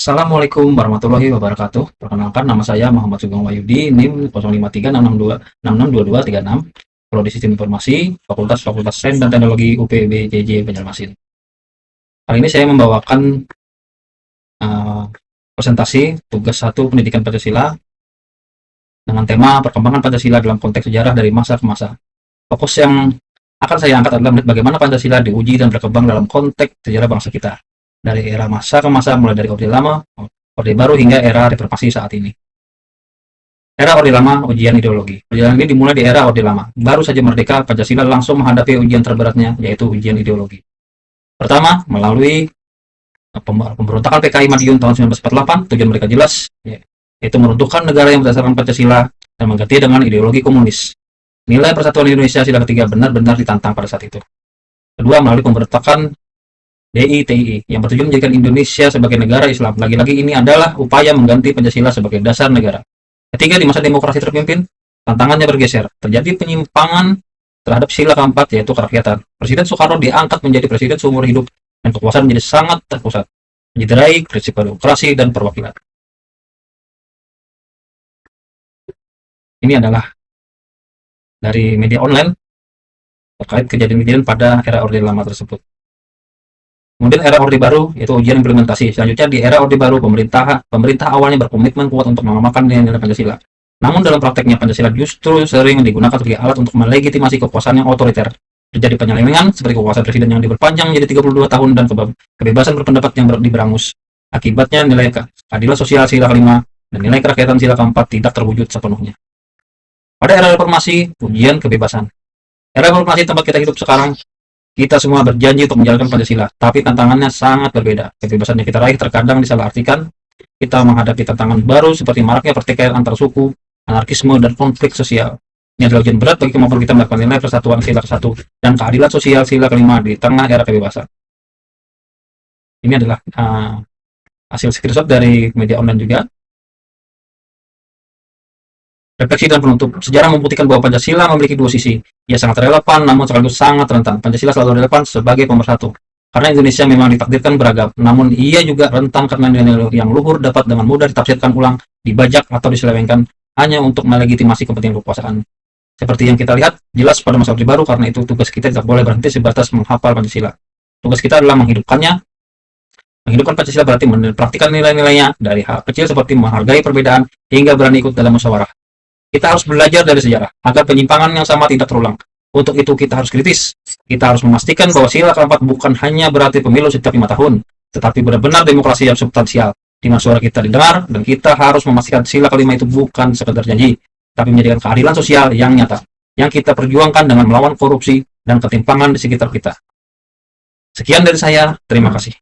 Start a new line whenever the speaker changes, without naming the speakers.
Assalamualaikum warahmatullahi wabarakatuh. Perkenalkan, nama saya Muhammad Sugeng Wahyudi, NIM 053662 Prodi Sistem Informasi, Fakultas Sains dan Teknologi UPB JJ Banjarmasin. Kali ini saya membawakan uh, presentasi tugas 1 Pendidikan Pancasila dengan tema perkembangan Pancasila dalam konteks sejarah dari masa ke masa. Fokus yang akan saya angkat adalah melihat bagaimana Pancasila diuji dan berkembang dalam konteks sejarah bangsa kita, dari era masa ke masa, mulai dari Orde Lama, Orde Baru, hingga era reformasi saat ini. Era Orde Lama, ujian ideologi. Perjalanan ini dimulai di era Orde Lama. Baru saja merdeka, Pancasila langsung menghadapi ujian terberatnya, yaitu ujian ideologi. Pertama, melalui pemberontakan PKI Madiun tahun 1948, tujuan mereka jelas, yaitu meruntuhkan negara yang berdasarkan Pancasila dan mengganti dengan ideologi komunis. Nilai persatuan Indonesia sila ketiga benar-benar ditantang pada saat itu. Kedua, melalui pemberontakan DITI yang bertujuan menjadikan Indonesia sebagai negara Islam. Lagi-lagi ini adalah upaya mengganti Pancasila sebagai dasar negara. Ketiga, di masa demokrasi terpimpin, tantangannya bergeser. Terjadi penyimpangan terhadap sila keempat, yaitu kerakyatan. Presiden Soekarno diangkat menjadi presiden seumur hidup dan kekuasaan menjadi sangat terpusat, mencederai prinsip demokrasi dan perwakilan. Ini adalah dari media online terkait kejadian-kejadian pada era Orde Lama tersebut. Kemudian era Orde Baru, yaitu ujian implementasi. Selanjutnya di era Orde Baru, pemerintah awalnya berkomitmen kuat untuk mengamalkan nilai-nilai Pancasila. Namun dalam prakteknya Pancasila justru sering digunakan sebagai alat untuk melegitimasi kekuasaan yang otoriter. Terjadi penyelewengan seperti kekuasaan presiden yang diperpanjang menjadi 32 tahun dan kebebasan berpendapat yang diberangus. Akibatnya nilai keadilan sosial sila kelima dan nilai kerakyatan sila keempat tidak terwujud sepenuhnya. Pada era reformasi, ujian kebebasan. Era reformasi tempat kita hidup sekarang, kita semua berjanji untuk menjalankan Pancasila, tapi tantangannya sangat berbeda. Kebebasan yang kita raih terkadang disalahartikan. Kita menghadapi tantangan baru seperti maraknya pertikaian antar suku, anarkisme, dan konflik sosial. Ini adalah ujian berat bagi kemampuan kita melakukan nilai persatuan sila ke-1 dan keadilan sosial sila kelima di tengah era kebebasan. Ini adalah hasil screenshot dari media online juga. Refleksi dan penutup. Sejarah membuktikan bahwa Pancasila memiliki dua sisi. Ia sangat relevan, namun sekaligus sangat rentan. Pancasila selalu relevan sebagai pemersatu. Karena Indonesia memang ditakdirkan beragam, namun ia juga rentan karena nilai-nilai yang luhur dapat dengan mudah ditafsirkan ulang, dibajak, atau diselewengkan hanya untuk melegitimasi kepentingan kekuasaan. Seperti yang kita lihat, jelas pada masa Orde Baru, karena itu tugas kita tidak boleh berhenti sebatas menghafal Pancasila. Tugas kita adalah menghidupkannya. Menghidupkan Pancasila berarti mempraktikkan nilai-nilainya dari hal kecil seperti menghargai perbedaan hingga berani ikut dalam musyawarah. Kita harus belajar dari sejarah, agar penyimpangan yang sama tidak terulang. Untuk itu kita harus kritis. Kita harus memastikan bahwa sila keempat bukan hanya berarti pemilu setiap 5 tahun, tetapi benar-benar demokrasi yang substansial, di mana suara kita didengar, dan kita harus memastikan sila kelima itu bukan sekedar janji, tapi menjadikan keadilan sosial yang nyata, yang kita perjuangkan dengan melawan korupsi dan ketimpangan di sekitar kita. Sekian dari saya, terima kasih.